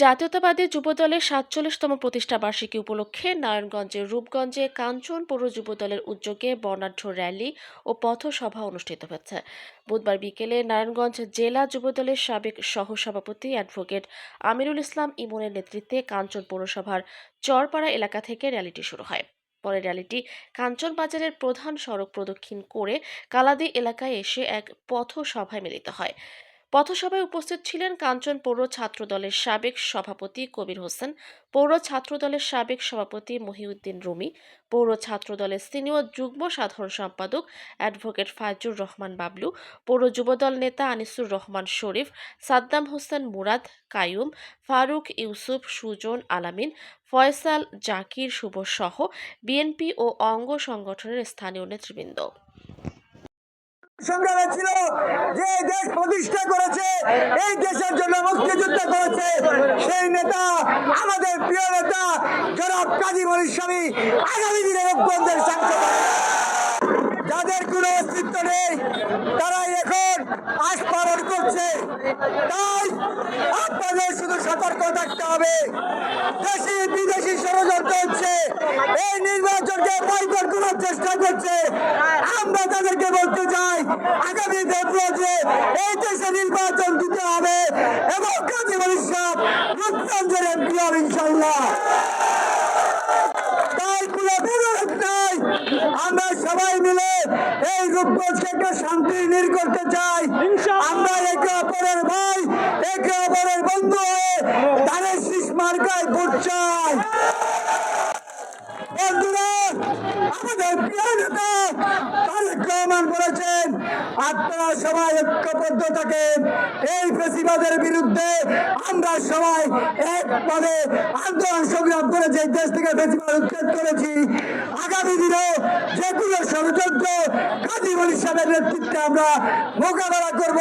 জাতীয়তাবাদী যুবদলের ৪৭তম প্রতিষ্ঠা বার্ষিকী উপলক্ষে নারায়ণগঞ্জের রূপগঞ্জে কাঞ্চন পৌর যুবদলের উদ্যোগে বর্ণাঢ্য র্যালি ও পথসভা অনুষ্ঠিত হয়েছে। বুধবার বিকেলে নারায়ণগঞ্জ জেলা যুবদলের সাবেক সহসভাপতি অ্যাডভোকেট আমিরুল ইসলাম ইমনের নেতৃত্বে কাঞ্চন পৌরসভার চরপাড়া এলাকা থেকে র্যালিটি শুরু হয়। পরে র্যালিটি কাঞ্চন বাজারের প্রধান সড়ক প্রদক্ষিণ করে কালাদি এলাকায় এসে এক পথসভায় মিলিত হয়। পথসভায় উপস্থিত ছিলেন কাঞ্চন পৌর ছাত্র দলের সাবেক সভাপতি কবির হোসেন, পৌর ছাত্র দলের সাবেক সভাপতি মহিউদ্দিন রুমি, পৌর ছাত্র দলের সিনিয়র যুগ্ম সাধারণ সম্পাদক অ্যাডভোকেট ফায়জুর রহমান বাবলু, পৌর যুবদল নেতা আনিসুর রহমান শরীফ, সাদ্দাম হোসেন মুরাদ, কাইয়ুম, ফারুক, ইউসুফ, সুজন, আলামিন, ফয়সাল, জাকির, শুভ সহ বিএনপি ও অঙ্গ সংগঠনের স্থানীয় নেতৃবৃন্দ। সংগ্রামে ছিল যে দেশ প্রতিষ্ঠা করেছে, এই দেশের জন্য মুক্তিযুদ্ধ করেছে, সেই নেতা আমাদের প্রিয় নেতা জনাব কাজী মনির স্বামী আগামী দিনে রূপগঞ্জের সাংসদ। যাদের কোনো অস্তিত্ব নেই তারাই এখন আস্ফালন করছে। তাই আপনাদের শুধু সতর্ক থাকতে হবে। দেশি বিদেশি ষড়যন্ত্র হচ্ছে, এই নির্বাচনকে বয়কট করার চেষ্টা করছে। আমরা তাদেরকে বলতে চাই আগামী ফেব্রুয়ারিতে এই দেশে নির্বাচন দিতে হবে এবং কাজী মনির সাহেব রূপগঞ্জের এমপি হবে ইনশাআল্লাহ। তাই কোনো বিরোধ নাই, আমরা সবাই মিলে এই রূপগঞ্জকে একটা শান্তি নীড় করতে চাই। আমরা একে অপরের ভাই, একে অপরের বন্ধু হয়ে ধানের শীষ মার্কায় ভোট চাই। বন্ধুরা, আমাদের প্রিয় নেতা তারেক রহমান বলেছেন আপনারা সবাই ঐক্যবদ্ধ থাকেন, এই ফ্যাসিবাদের বিরুদ্ধে আমরা সবাই একভাবে আন্দোলন সংগ্রাম করে যে দেশ থেকে ফ্যাসিবাদ উচ্ছেদ করেছি। আগামী দিনে যে কোনো ষড়যন্ত্র কাজী মনির সাহেবের নেতৃত্বে আমরা মোকাবেলা করব।